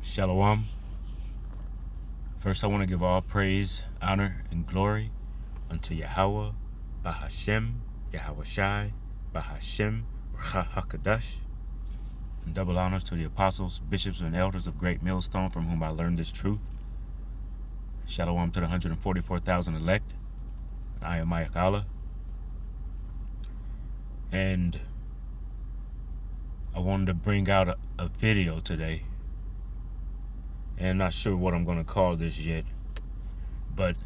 Shalom. First, I want to give all praise, honor, and glory unto Yahweh, Bahashem, Yahweh Shai, Bahashem, HaKadosh, and double honors to the apostles, bishops, and elders of Great Millstone from whom I learned this truth. Shalom to the 144,000 elect. I am Mayak Allah. And I wanted to bring out a video today. And I'm not sure what I'm going to call this yet. But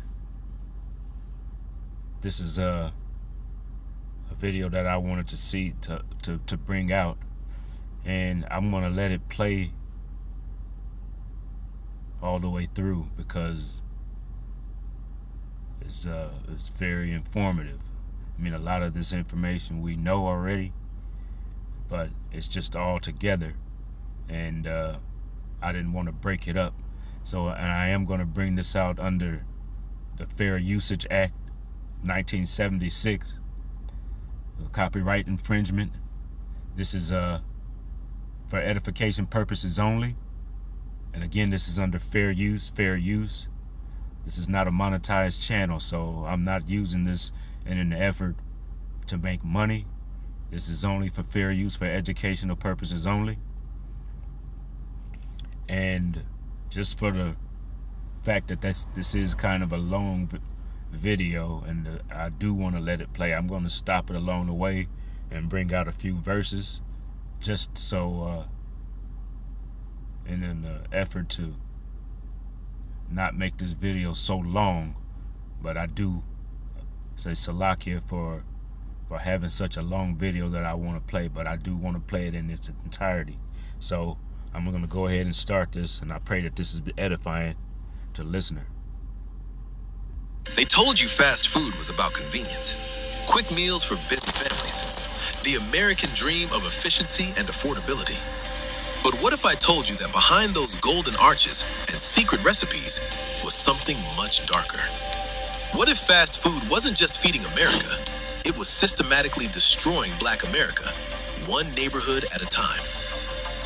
this is a video that I wanted to see to bring out. And I'm going to let it play all the way through because it's very informative. I mean, a lot of this information we know already, but it's just all together, and I didn't want to break it up. So, and I am going to bring this out under the Fair Usage Act 1976, copyright infringement. This is for edification purposes only, and again, this is under fair use. This is not a monetized channel, so I'm not using this in an effort to make money. This is only for fair use, for educational purposes only. And just for the fact that this is kind of a long video, and I do want to let it play, I'm going to stop it along the way and bring out a few verses, just so in an effort to not make this video so long. But I do say Salakia for having such a long video that I want to play, but I do want to play it in its entirety. So I'm going to go ahead and start this, and I pray that this is edifying to the listener. They told you fast food was about convenience. Quick meals for busy families. The American dream of efficiency and affordability. But what if I told you that behind those golden arches and secret recipes was something much darker? What if fast food wasn't just feeding America, it was systematically destroying Black America, one neighborhood at a time?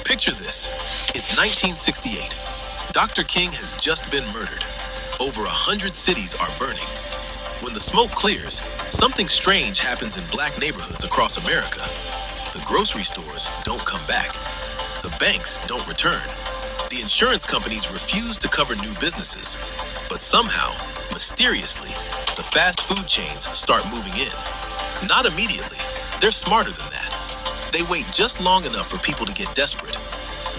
Picture this. It's 1968. Dr. King has just been murdered. Over 100 cities are burning. When the smoke clears, something strange happens in Black neighborhoods across America. The grocery stores don't come back. The banks don't return. The insurance companies refuse to cover new businesses. But somehow, mysteriously, the fast food chains start moving in. Not immediately. They're smarter than that. They wait just long enough for people to get desperate.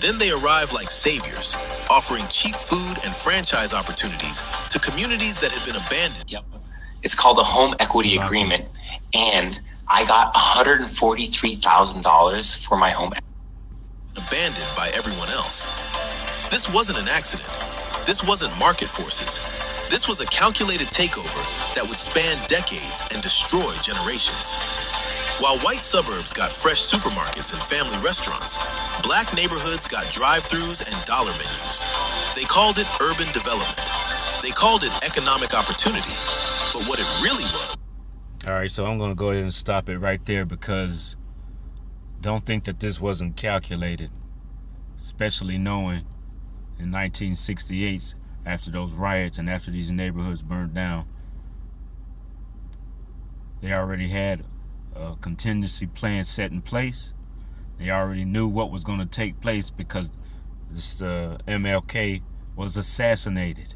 Then they arrive like saviors, offering cheap food and franchise opportunities to communities that had been abandoned. Yep. It's called a home equity agreement, and I got $143,000 for my home. Abandoned by everyone else. This wasn't an accident. This wasn't market forces. This was a calculated takeover that would span decades and destroy generations. While white suburbs got fresh supermarkets and family restaurants, Black neighborhoods got drive-thrus and dollar menus. They called it urban development. They called it economic opportunity. But what it really was... All right, so I'm going to go ahead and stop it right there, because don't think that this wasn't calculated, especially knowing in 1968, after those riots and after these neighborhoods burned down, they already had a contingency plan set in place. They already knew what was going to take place because this MLK was assassinated.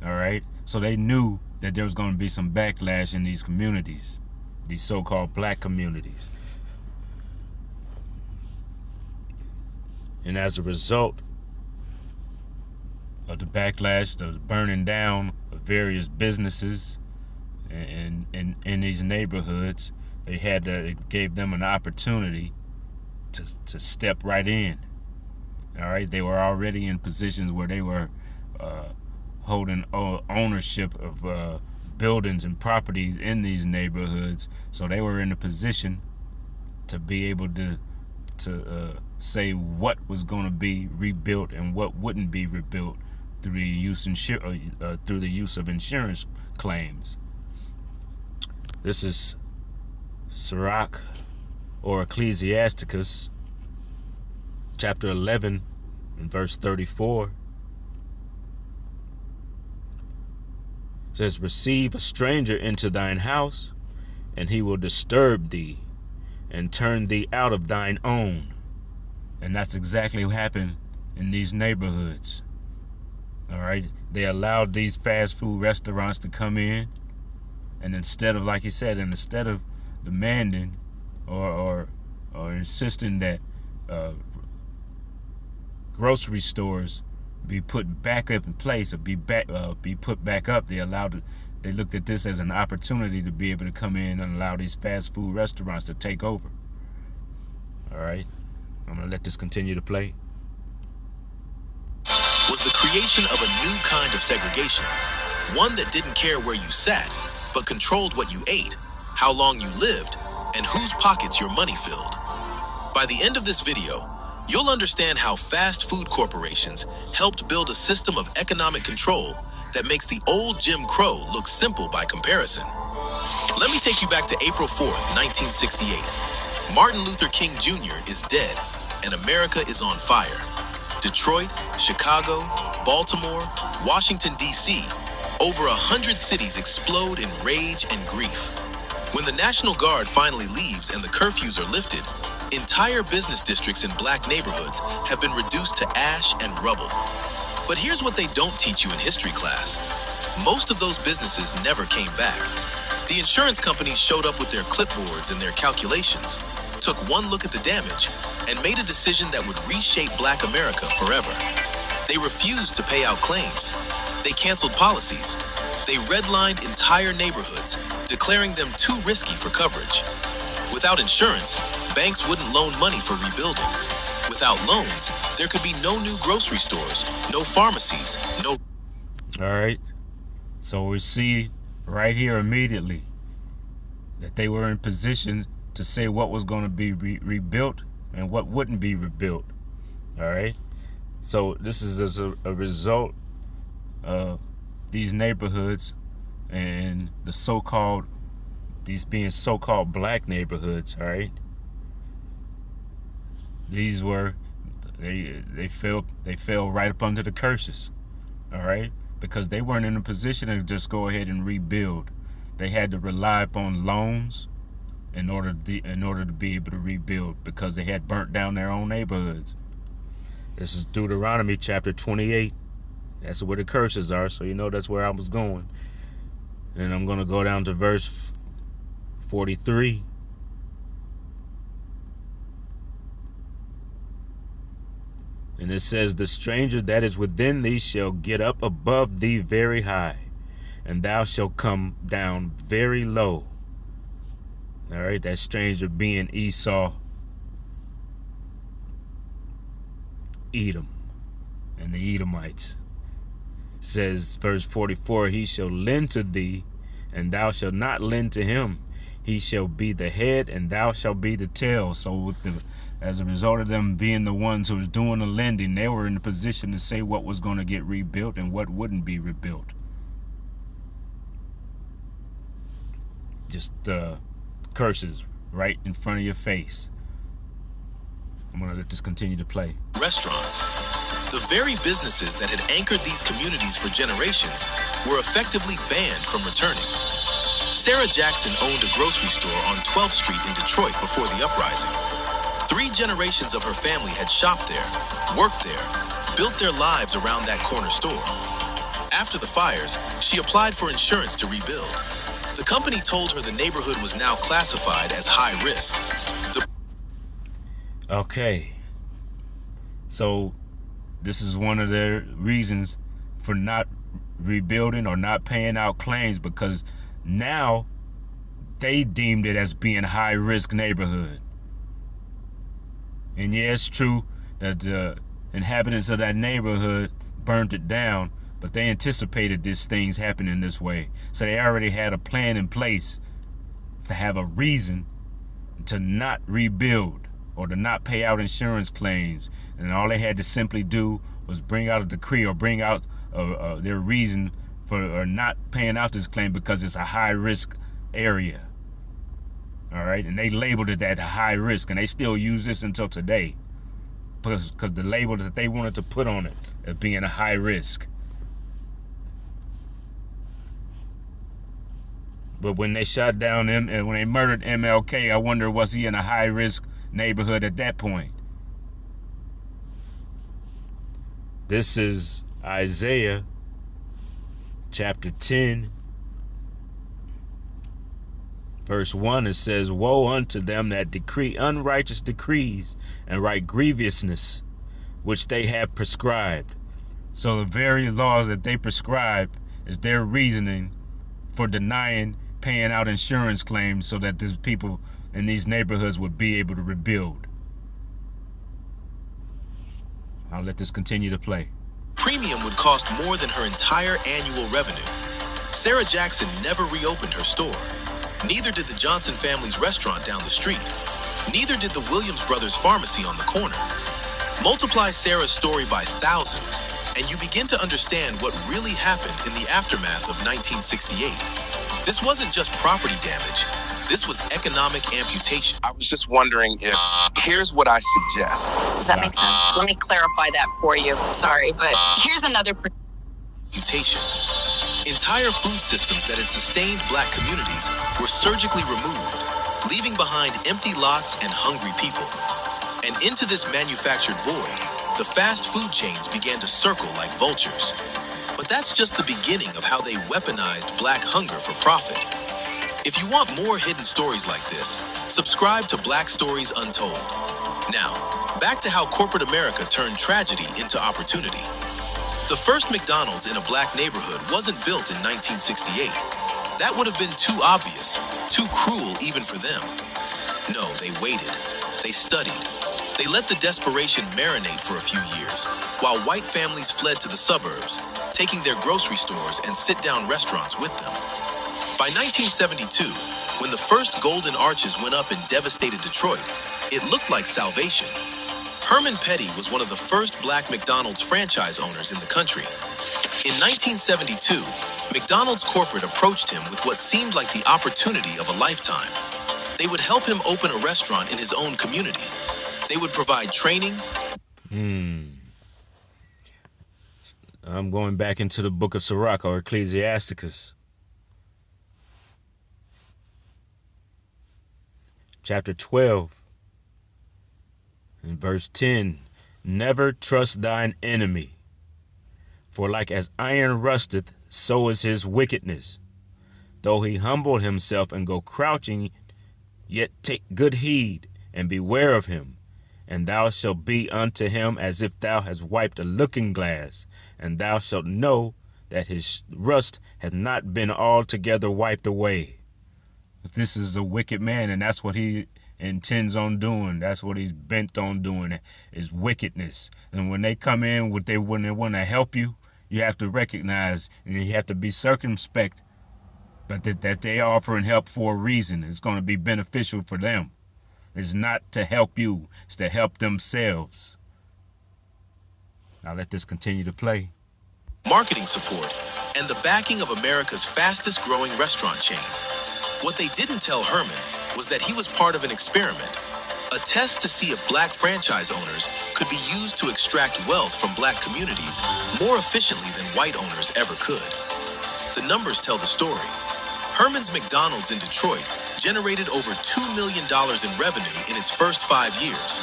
All right, so they knew that there was going to be some backlash in these communities, these so-called Black communities. And as a result of the backlash, the burning down of various businesses in these neighborhoods, it gave them an opportunity to step right in. All right, they were already in positions where they were holding ownership of buildings and properties in these neighborhoods, so they were in a position to be able to say what was going to be rebuilt and what wouldn't be rebuilt through the use of insurance claims. This is Sirach or Ecclesiasticus, chapter 11, in verse 34, says, receive a stranger into thine house, and he will disturb thee and turn thee out of thine own. And that's exactly what happened in these neighborhoods. All right, they allowed these fast food restaurants to come in, and instead of, like he said, and instead of demanding or insisting that grocery stores be put back up in place or be put back up, they looked at this as an opportunity to be able to come in and allow these fast food restaurants to take over. All right, I'm gonna let this continue to play. Was the creation of a new kind of segregation, one that didn't care where you sat, but controlled what you ate, how long you lived, and whose pockets your money filled. By the end of this video, you'll understand how fast food corporations helped build a system of economic control that makes the old Jim Crow look simple by comparison. Let me take you back to April 4th, 1968. Martin Luther King Jr. is dead, and America is on fire. Detroit, Chicago, Baltimore, Washington, D.C., over 100 cities explode in rage and grief. When the National Guard finally leaves and the curfews are lifted, entire business districts in black neighborhoods have been reduced to ash and rubble. But here's what they don't teach you in history class. Most of those businesses never came back. The insurance companies showed up with their clipboards and their calculations, took one look at the damage, and made a decision that would reshape Black America forever. They refused to pay out claims. They canceled policies. They redlined entire neighborhoods, declaring them too risky for coverage. Without insurance, banks wouldn't loan money for rebuilding. Without loans, there could be no new grocery stores, no pharmacies, no... All right, so we see right here immediately that they were in position to say what was going to be rebuilt and what wouldn't be rebuilt. All right, so this is as a result of these neighborhoods and the so-called, these being so-called black neighborhoods. All right, these were they fell right up under the curses. All right, because they weren't in a position to just go ahead and rebuild. They had to rely upon loans in order to be able to rebuild, because they had burnt down their own neighborhoods. This is Deuteronomy chapter 28. That's where the curses are, so you know that's where I was going. And I'm going to go down to verse 43. And it says, the stranger that is within thee shall get up above thee very high, and thou shalt come down very low. All right, that stranger being Esau, Edom, and the Edomites. Says verse 44, he shall lend to thee, and thou shalt not lend to him. He shall be the head, and thou shalt be the tail. So as a result of them being the ones who was doing the lending, they were in the position to say what was going to get rebuilt and what wouldn't be rebuilt. Just curses right in front of your face. I'm going to let this continue to play. Restaurants. The very businesses that had anchored these communities for generations were effectively banned from returning. Sarah Jackson owned a grocery store on 12th Street in Detroit before the uprising. 3 generations of her family had shopped there, worked there, built their lives around that corner store. After the fires, she applied for insurance to rebuild. The company told her the neighborhood was now classified as high risk. Okay. So this is one of their reasons for not rebuilding or not paying out claims, because now they deemed it as being high risk neighborhood. And yeah, it's true that the inhabitants of that neighborhood burned it down, but they anticipated these things happening this way. So they already had a plan in place to have a reason to not rebuild or to not pay out insurance claims. And all they had to simply do was bring out a decree or bring out their reason for not paying out this claim, because it's a high risk area. All right, and they labeled it at a high risk, and they still use this until today. because the label that they wanted to put on it of being a high risk. But when they shot down him and when they murdered MLK, I wonder, was he in a high risk neighborhood at that point? This is Isaiah chapter 10, verse 1. It says, "Woe unto them that decree unrighteous decrees and write grievousness, which they have prescribed." So the very laws that they prescribe is their reasoning for denying paying out insurance claims so that these people in these neighborhoods would be able to rebuild. I'll let this continue to play. Premium would cost more than her entire annual revenue. Sarah Jackson never reopened her store. Neither did the Johnson family's restaurant down the street. Neither did the Williams Brothers pharmacy on the corner. Multiply Sarah's story by thousands, and you begin to understand what really happened in the aftermath of 1968. This wasn't just property damage. This was economic amputation. I was just wondering if, here's what I suggest. Does that make sense? Let me clarify that for you. Sorry, but here's another. Amputation. Entire food systems that had sustained black communities were surgically removed, leaving behind empty lots and hungry people. And into this manufactured void, the fast food chains began to circle like vultures. But that's just the beginning of how they weaponized black hunger for profit. If you want more hidden stories like this, subscribe to Black Stories Untold. Now, back to how corporate America turned tragedy into opportunity. The first McDonald's in a black neighborhood wasn't built in 1968. That would have been too obvious, too cruel even for them. No, they waited. They studied. They let the desperation marinate for a few years, while white families fled to the suburbs, taking their grocery stores and sit-down restaurants with them. By 1972, when the first golden arches went up in devastated Detroit, it looked like salvation. Herman Petty was one of the first black McDonald's franchise owners in the country. In 1972, McDonald's corporate approached him with what seemed like the opportunity of a lifetime. They would help him open a restaurant in his own community. They would provide training. I'm going back into the book of Sirach or Ecclesiasticus. Chapter 12, in verse 10, "Never trust thine enemy, for like as iron rusteth, so is his wickedness. Though he humble himself and go crouching, yet take good heed, and beware of him. And thou shalt be unto him as if thou hast wiped a looking glass, and thou shalt know that his rust hath not been altogether wiped away." This is a wicked man, and that's what he intends on doing. That's what he's bent on doing, is wickedness. And when they come in, when they want to help you, you have to recognize and you have to be circumspect, but that they are offering help for a reason. It's going to be beneficial for them. It's not to help you. It's to help themselves. Now let this continue to play. Marketing support, and the backing of America's fastest growing restaurant chain. What they didn't tell Herman was that he was part of an experiment, a test to see if black franchise owners could be used to extract wealth from black communities more efficiently than white owners ever could. The numbers tell the story. Herman's McDonald's in Detroit generated over $2 million in revenue in its first 5 years.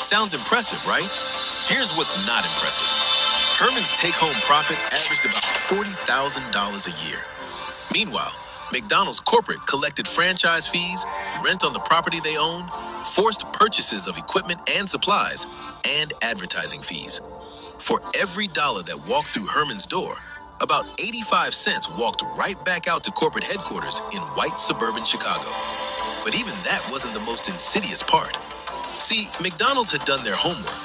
Sounds impressive, right? Here's what's not impressive. Herman's take-home profit averaged about $40,000 a year. Meanwhile, McDonald's corporate collected franchise fees, rent on the property they owned, forced purchases of equipment and supplies, and advertising fees. For every dollar that walked through Herman's door, about 85 cents walked right back out to corporate headquarters in white suburban Chicago. But even that wasn't the most insidious part. See, McDonald's had done their homework.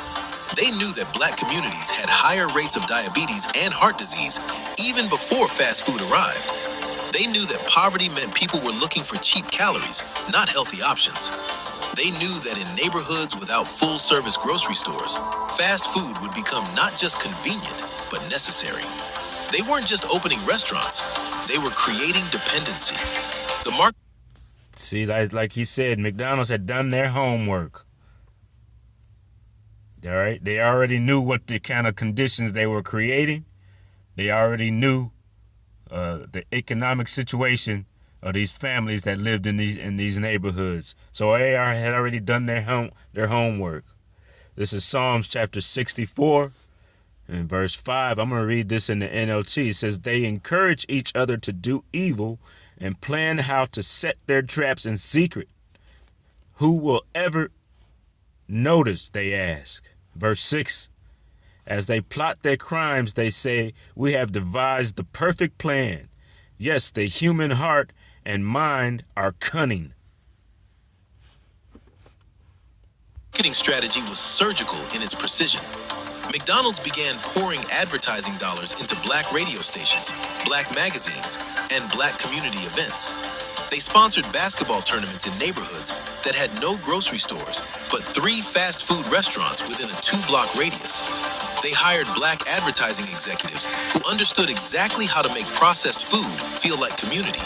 They knew that black communities had higher rates of diabetes and heart disease even before fast food arrived. They knew that poverty meant people were looking for cheap calories, not healthy options. They knew that in neighborhoods without full-service grocery stores, fast food would become not just convenient, but necessary. They weren't just opening restaurants, they were creating dependency. See, like he said, McDonald's had done their homework. All right. They already knew what the kind of conditions they were creating. They already knew the economic situation of these families that lived in these neighborhoods. So they had already done their homework. This is Psalms chapter 64 and verse 5. I'm going to read this in the NLT. It says, they encourage each other to do evil and plan how to set their traps in secret. Who will ever notice, they ask. Verse 6, as they plot their crimes, they say, we have devised the perfect plan. Yes, the human heart and mind are cunning. Marketing strategy was surgical in its precision. McDonald's began pouring advertising dollars into black radio stations, black magazines, and black community events. They sponsored basketball tournaments in neighborhoods that had no grocery stores, but 3 fast food restaurants within a 2-block radius. They hired black advertising executives who understood exactly how to make processed food feel like community.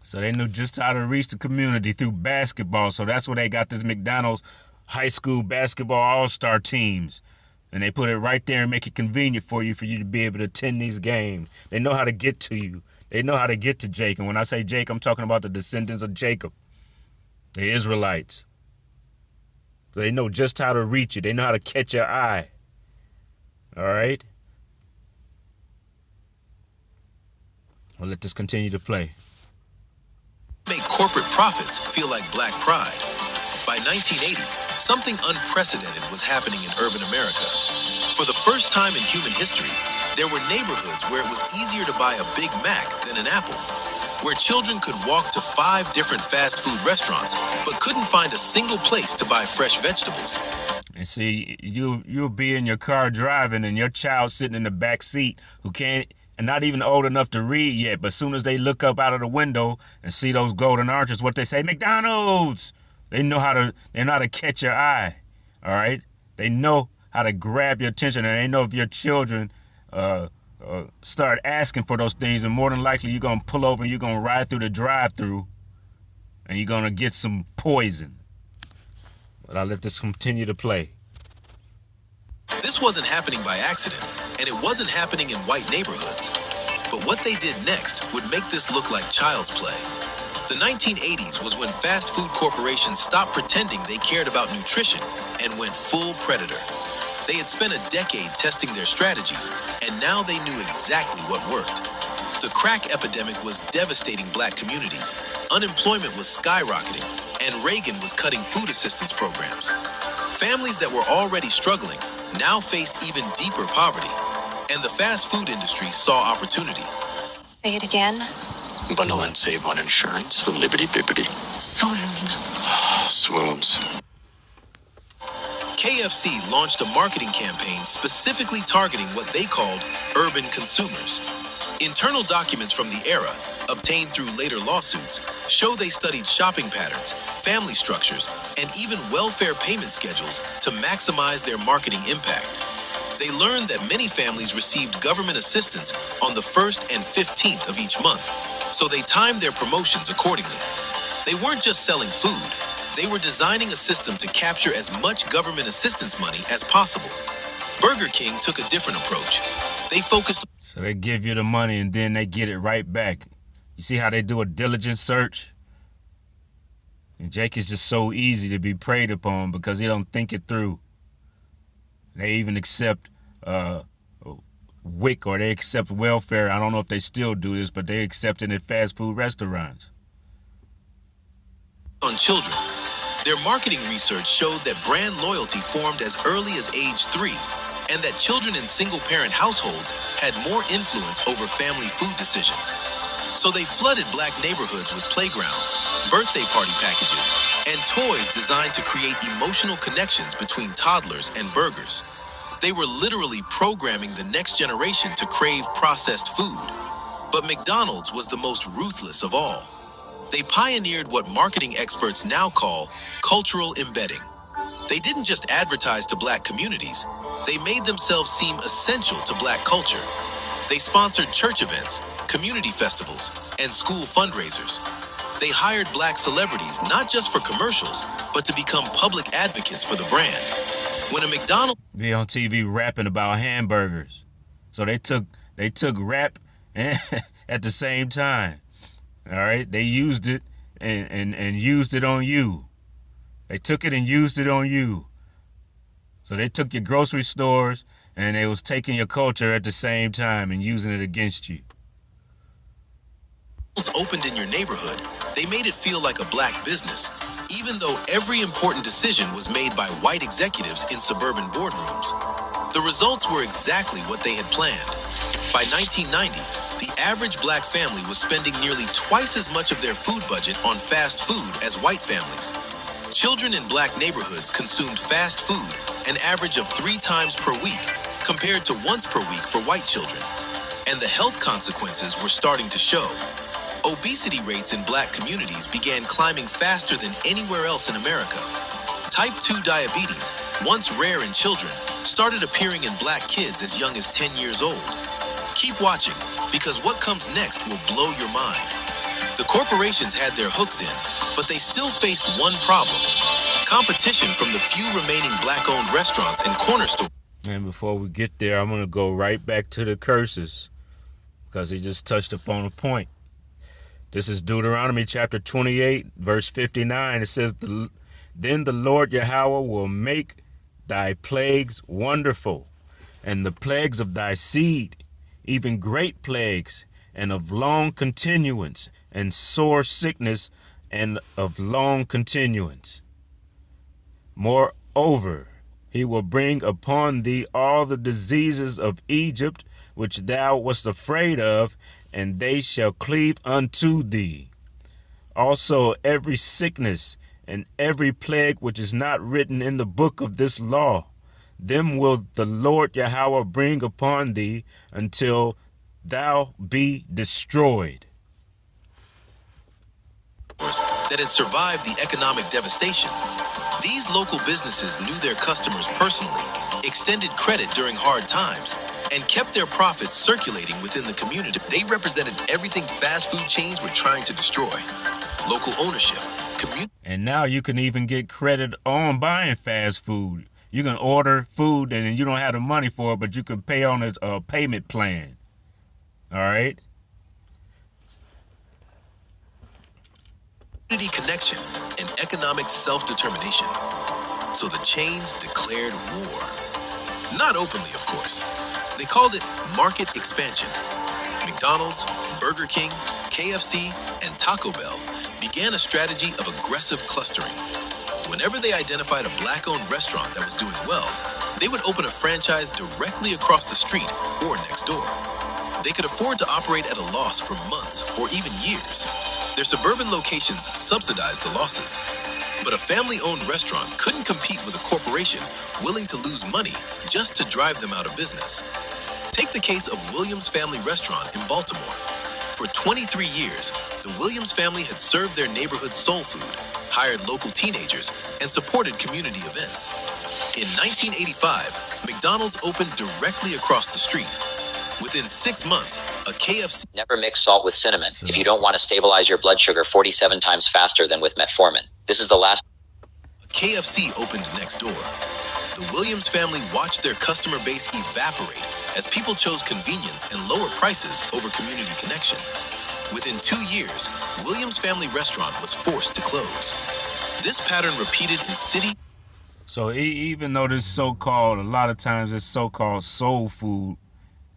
So they knew just how to reach the community through basketball. So that's where they got this McDonald's high school basketball all-star teams. And they put it right there and make it convenient for you to be able to attend these games. They know how to get to you. They know how to get to Jake. And when I say Jake, I'm talking about the descendants of Jacob, the Israelites. So they know just how to reach you. They know how to catch your eye. All right? I'll let this continue to play. Make corporate profits feel like black pride. By 1980, something unprecedented was happening in urban America. For the first time in human history, there were neighborhoods where it was easier to buy a Big Mac than an apple, where children could walk to 5 different fast food restaurants, but couldn't find a single place to buy fresh vegetables. And see, you'll be in your car driving and your child sitting in the back seat who can't, and not even old enough to read yet, but as soon as they look up out of the window and see those golden arches, what they say, McDonald's! They know how to catch your eye, all right? They know how to grab your attention, and they know if your children start asking for those things, and more than likely you're going to pull over and you're going to ride through the drive-thru and you're going to get some poison. But I'll let this continue to play. This wasn't happening by accident, and it wasn't happening in white neighborhoods. But what they did next would make this look like child's play. The 1980s was when fast food corporations stopped pretending they cared about nutrition and went full predator. They had spent a decade testing their strategies, and now they knew exactly what worked. The crack epidemic was devastating black communities, unemployment was skyrocketing, and Reagan was cutting food assistance programs. Families that were already struggling now faced even deeper poverty, and the fast food industry saw opportunity. Say it again. Bundle and save on insurance with Liberty Bibbity. Swoon. Swoons. KFC launched a marketing campaign specifically targeting what they called urban consumers. Internal documents from the era, obtained through later lawsuits, show they studied shopping patterns, family structures, and even welfare payment schedules to maximize their marketing impact. They learned that many families received government assistance on the 1st and 15th of each month, so they timed their promotions accordingly. They weren't just selling food, they were designing a system to capture as much government assistance money as possible. Burger King took a different approach. They focused. So they give you the money and then they get it right back. You see how they do a diligent search? And Jake is just so easy to be preyed upon because he don't think it through. They even accept WIC, or they accept welfare. I don't know if they still do this, but they accept it at fast food restaurants. On children. Their marketing research showed that brand loyalty formed as early as age 3, and that children in single-parent households had more influence over family food decisions. So they flooded black neighborhoods with playgrounds, birthday party packages, and toys designed to create emotional connections between toddlers and burgers. They were literally programming the next generation to crave processed food. But McDonald's was the most ruthless of all. They pioneered what marketing experts now call cultural embedding. They didn't just advertise to black communities, they made themselves seem essential to black culture. They sponsored church events, community festivals, and school fundraisers. They hired black celebrities not just for commercials, but to become public advocates for the brand. When a McDonald's be on TV rapping about hamburgers. So they took rap and at the same time. All right, they used it and used it on you. They took it and used it on you. So they took your grocery stores and they was taking your culture at the same time and using it against you. opened in your neighborhood, they made it feel like a black business, even though every important decision was made by white executives in suburban boardrooms. The results were exactly what they had planned. By 1990, the average black family was spending nearly twice as much of their food budget on fast food as white families. Children in black neighborhoods consumed fast food an average of 3 times per week, compared to once per week for white children. And the health consequences were starting to show. Obesity rates in black communities began climbing faster than anywhere else in America. Type 2 diabetes, once rare in children, started appearing in black kids as young as 10 years old. Keep watching, because what comes next will blow your mind. The corporations had their hooks in, but they still faced one problem: competition from the few remaining black-owned restaurants and corner stores. And before we get there, I'm going to go right back to the curses, because he just touched upon a point. This is Deuteronomy chapter 28, verse 59. It says, Then the Lord Yahweh will make thy plagues wonderful, and the plagues of thy seed, even great plagues, and of long continuance, and sore sickness, and of long continuance. Moreover, he will bring upon thee all the diseases of Egypt, which thou wast afraid of, and they shall cleave unto thee. Also every sickness and every plague which is not written in the book of this law, them will the Lord Yahweh bring upon thee until thou be destroyed. That had survived the economic devastation. These local businesses knew their customers personally, extended credit during hard times, and kept their profits circulating within the community. They represented everything fast food chains were trying to destroy: local ownership, community. And now you can even get credit on buying fast food. You can order food and you don't have the money for it, but you can pay on a payment plan. All right? Community connection and economic self-determination. So the chains declared war. Not openly, of course. They called it market expansion. McDonald's, Burger King, KFC, and Taco Bell began a strategy of aggressive clustering. Whenever they identified a black-owned restaurant that was doing well, they would open a franchise directly across the street or next door. They could afford to operate at a loss for months or even years. Their suburban locations subsidized the losses. But a family-owned restaurant couldn't compete with a corporation willing to lose money just to drive them out of business. Take the case of Williams Family Restaurant in Baltimore. For 23 years, the Williams family had served their neighborhood soul food, hired local teenagers, and supported community events. In 1985, McDonald's opened directly across the street. Within 6 months, a KFC... Never mix salt with cinnamon if you don't want to stabilize your blood sugar 47 times faster than with metformin. This is the last... A KFC opened next door. The Williams family watched their customer base evaporate as people chose convenience and lower prices over community connection. Within 2 years, Williams Family Restaurant was forced to close. This pattern repeated in city... So even though this so-called, a lot of times this so-called soul food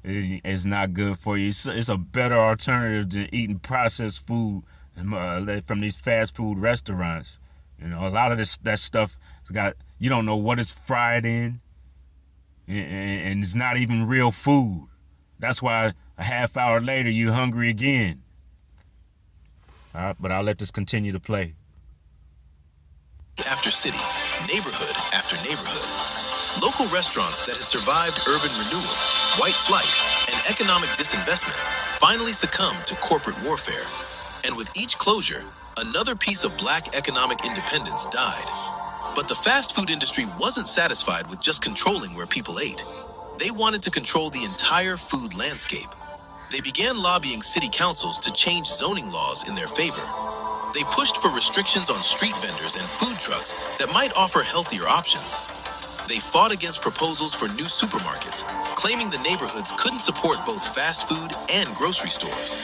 is not good for you, it's a better alternative than eating processed food from these fast food restaurants. You know, a lot of that stuff has got, you don't know what it's fried in, and it's not even real food. That's why a half hour later you're hungry again. All right, but I'll let this continue to play. After city, neighborhood after neighborhood, local restaurants that had survived urban renewal, white flight, and economic disinvestment finally succumbed to corporate warfare. And with each closure, another piece of black economic independence died. But the fast food industry wasn't satisfied with just controlling where people ate. They wanted to control the entire food landscape. They began lobbying city councils to change zoning laws in their favor. They pushed for restrictions on street vendors and food trucks that might offer healthier options. They fought against proposals for new supermarkets, claiming the neighborhoods couldn't support both fast food and grocery stores.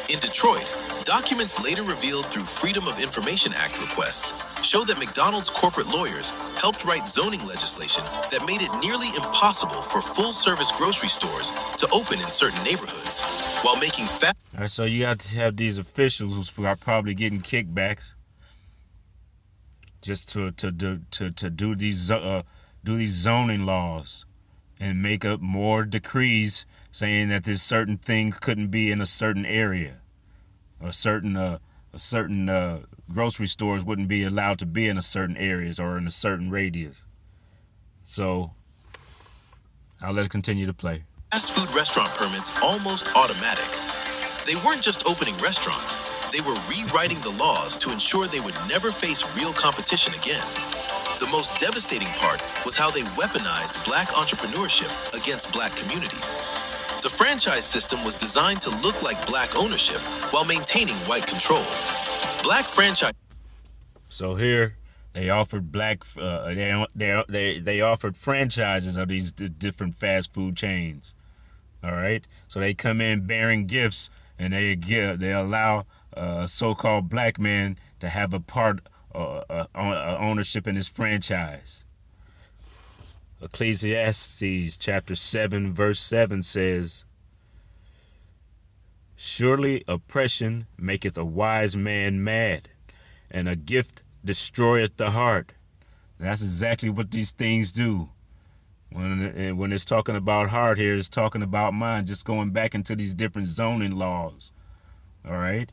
In Detroit, documents later revealed through Freedom of Information Act requests show that McDonald's corporate lawyers helped write zoning legislation that made it nearly impossible for full-service grocery stores to open in certain neighborhoods, while making All right, so you have to have these officials who are probably getting kickbacks just to do these zoning laws and make up more decrees saying that there's certain things couldn't be in a certain area, or certain grocery stores wouldn't be allowed to be in a certain areas or in a certain radius. So I'll let it continue to play. fast food restaurant permits almost automatic. They weren't just opening restaurants, they were rewriting the laws to ensure they would never face real competition again. The most devastating part was how they weaponized black entrepreneurship against black communities. The franchise system was designed to look like black ownership while maintaining white control. Black franchise. So here they offered they offered franchises of these different fast food chains. All right, so they come in bearing gifts, and they allow a so-called black man to have a part ownership in his franchise. Ecclesiastes chapter 7 verse 7 says, "Surely oppression maketh a wise man mad, and a gift destroyeth the heart." That's exactly what these things do. When it's talking about heart here, it's talking about mind, just going back into these different zoning laws. All right?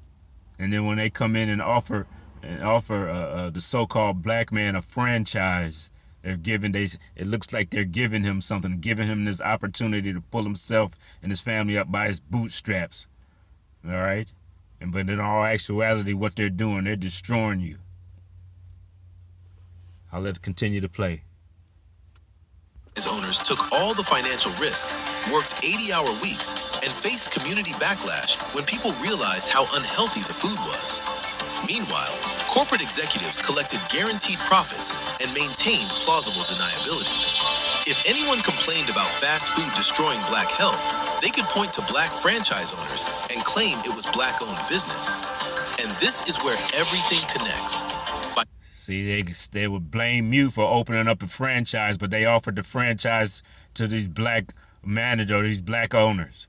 And then when they come in and offer the so-called black man a franchise, it looks like they're giving him something, giving him this opportunity to pull himself and his family up by his bootstraps. All right? But in all actuality, what they're doing, they're destroying you. I'll let it continue to play. His owners took all the financial risk, worked 80-hour weeks, and faced community backlash when people realized how unhealthy the food was. Meanwhile, corporate executives collected guaranteed profits and maintained plausible deniability. If anyone complained about fast food destroying black health, they could point to black franchise owners and claim it was black-owned business. And this is where everything connects. See, they would blame you for opening up a franchise, but they offered the franchise to these black managers, these black owners.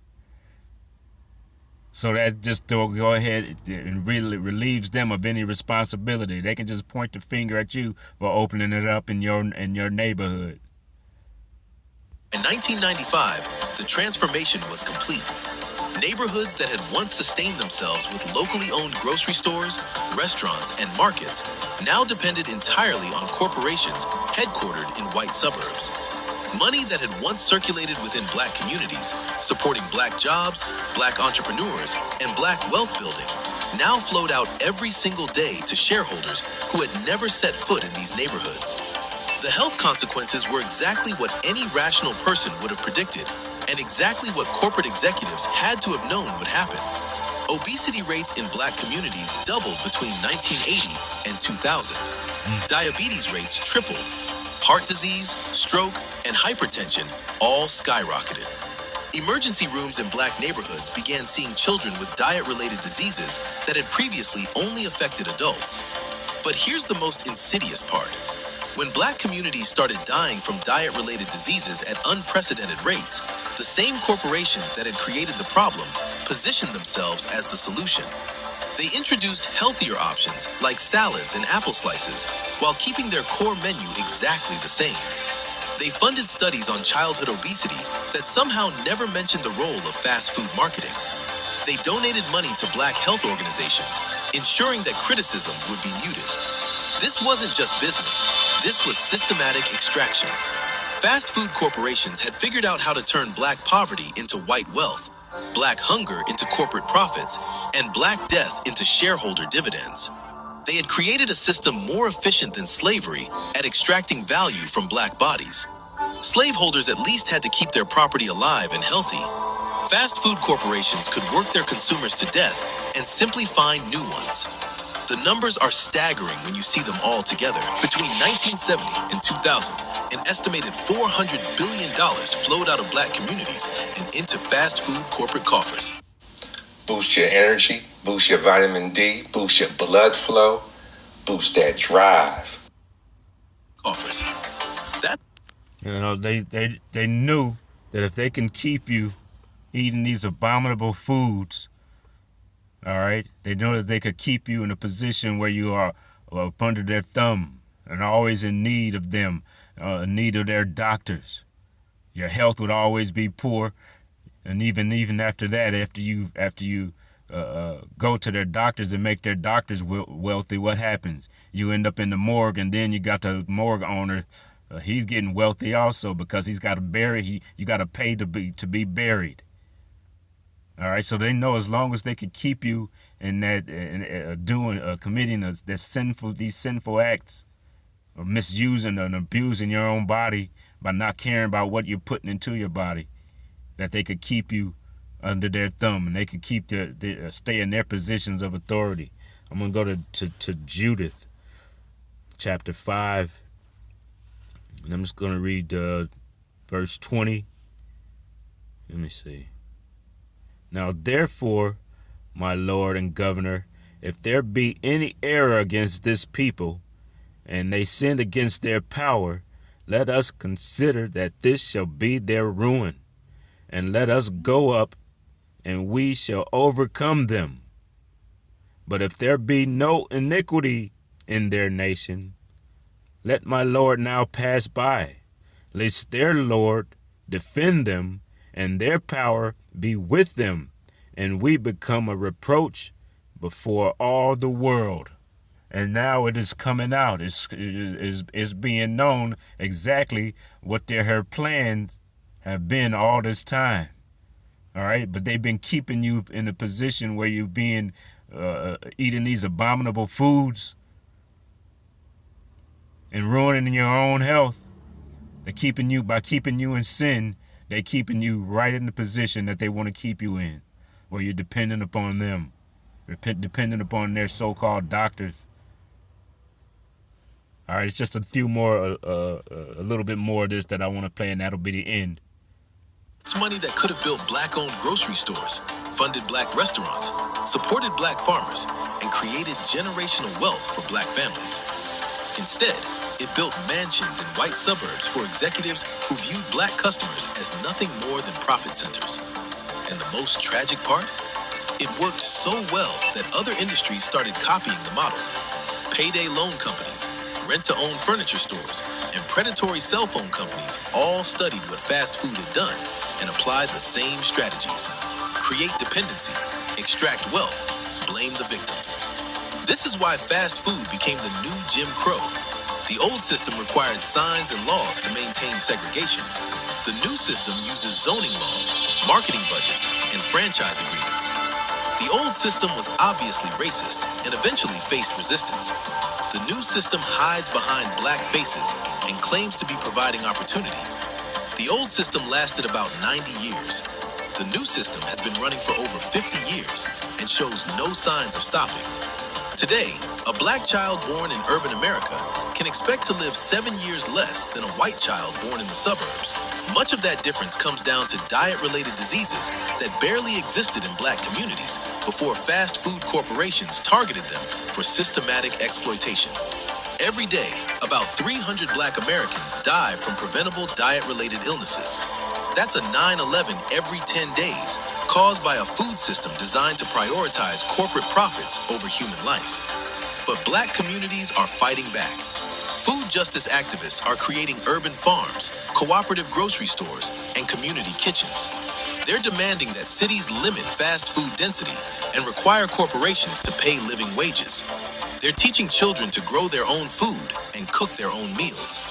So that just go ahead and really relieves them of any responsibility. They can just point the finger at you for opening it up in your neighborhood. In 1995, the transformation was complete. Neighborhoods that had once sustained themselves with locally owned grocery stores, restaurants, and markets now depended entirely on corporations headquartered in white suburbs. Money that had once circulated within black communities, supporting black jobs, black entrepreneurs, and black wealth building, now flowed out every single day to shareholders who had never set foot in these neighborhoods. The health consequences were exactly what any rational person would have predicted, and exactly what corporate executives had to have known would happen. Obesity rates in black communities doubled between 1980 and 2000. Diabetes rates tripled. Heart disease, stroke, and hypertension all skyrocketed. Emergency rooms in black neighborhoods began seeing children with diet-related diseases that had previously only affected adults. But here's the most insidious part. When black communities started dying from diet-related diseases at unprecedented rates, the same corporations that had created the problem positioned themselves as the solution. They introduced healthier options like salads and apple slices while keeping their core menu exactly the same. They funded studies on childhood obesity that somehow never mentioned the role of fast food marketing. They donated money to black health organizations, ensuring that criticism would be muted. This wasn't just business, this was systematic extraction. Fast food corporations had figured out how to turn black poverty into white wealth, black hunger into corporate profits, and black death into shareholder dividends. They had created a system more efficient than slavery at extracting value from black bodies. Slaveholders at least had to keep their property alive and healthy. Fast food corporations could work their consumers to death and simply find new ones. The numbers are staggering when you see them all together. Between 1970 and 2000, an estimated $400 billion flowed out of black communities and into fast food corporate coffers. Boost your energy, boost your vitamin D, boost your blood flow, boost that drive. Coffers. That they knew that if they can keep you eating these abominable foods, all right, they know that they could keep you in a position where you are up under their thumb and always in need of them, in need of their doctors. Your health would always be poor, and even after that, after you go to their doctors and make their doctors wealthy, what happens? You end up in the morgue, and then you got the morgue owner. He's getting wealthy also because he's got to bury. You got to pay to be buried. All right, so they know as long as they can keep you in that committing these sinful acts, or misusing and abusing your own body by not caring about what you're putting into your body, that they could keep you under their thumb and they could keep stay in their positions of authority. I'm gonna go to Judith, chapter 5, and I'm just gonna read verse 20. Let me see. Now, therefore, my Lord and Governor, if there be any error against this people, and they sin against their power, let us consider that this shall be their ruin, and let us go up, and we shall overcome them. But if there be no iniquity in their nation, let my Lord now pass by, lest their Lord defend them, and their power be with them, and we become a reproach before all the world. And now it is coming out. It's being known exactly what her plans have been all this time. All right, but they've been keeping you in a position where you're being eating these abominable foods and ruining your own health. They're keeping you in sin. They're keeping you right in the position that they want to keep you in, where you're dependent upon them, dependent upon their so-called doctors. All right, it's just a few more, a little bit more of this that I want to play, and that'll be the end. It's money that could have built black-owned grocery stores, funded black restaurants, supported black farmers, and created generational wealth for black families. Instead, it built mansions in white suburbs for executives who viewed black customers as nothing more than profit centers. And the most tragic part? It worked so well that other industries started copying the model. Payday loan companies, rent-to-own furniture stores, and predatory cell phone companies all studied what fast food had done and applied the same strategies. Create dependency, extract wealth, blame the victims. This is why fast food became the new Jim Crow. The old system required signs and laws to maintain segregation. The new system uses zoning laws, marketing budgets, and franchise agreements. The old system was obviously racist and eventually faced resistance. The new system hides behind black faces and claims to be providing opportunity. The old system lasted about 90 years. The new system has been running for over 50 years and shows no signs of stopping. Today, a black child born in urban America can expect to live 7 years less than a white child born in the suburbs. Much of that difference comes down to diet-related diseases that barely existed in black communities before fast food corporations targeted them for systematic exploitation. Every day, about 300 black Americans die from preventable diet-related illnesses. That's a 9/11 every 10 days, caused by a food system designed to prioritize corporate profits over human life. But black communities are fighting back. Food justice activists are creating urban farms, cooperative grocery stores, and community kitchens. They're demanding that cities limit fast food density and require corporations to pay living wages. They're teaching children to grow their own food and cook their own meals.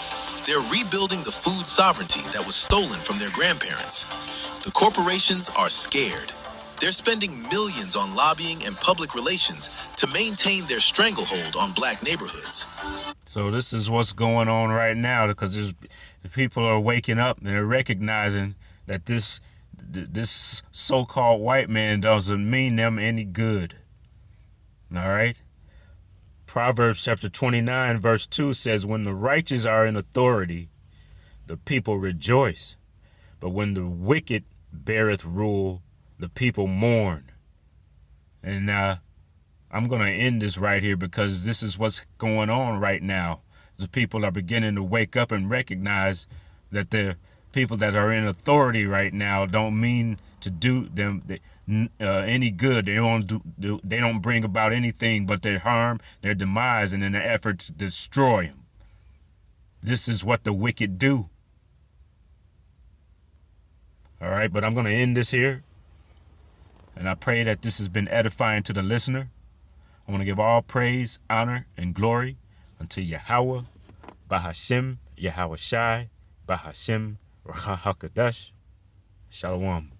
They're rebuilding the food sovereignty that was stolen from their grandparents. The corporations are scared. They're spending millions on lobbying and public relations to maintain their stranglehold on black neighborhoods. So this is what's going on right now, because people are waking up and they're recognizing that this so-called white man doesn't mean them any good. All right? Proverbs chapter 29, verse 2 says, when the righteous are in authority, the people rejoice. But when the wicked beareth rule, the people mourn. And I'm going to end this right here because this is what's going on right now. The people are beginning to wake up and recognize that the people that are in authority right now don't mean to do them any good. They don't bring about anything but their harm, their demise, and in an effort to destroy them. This is what the wicked do. All right, but I'm going to end this here. And I pray that this has been edifying to the listener. I want to give all praise, honor, and glory unto Yahweh, Bahashem, Yahweh Shai, Bahashem, Rahakadash. Shalom.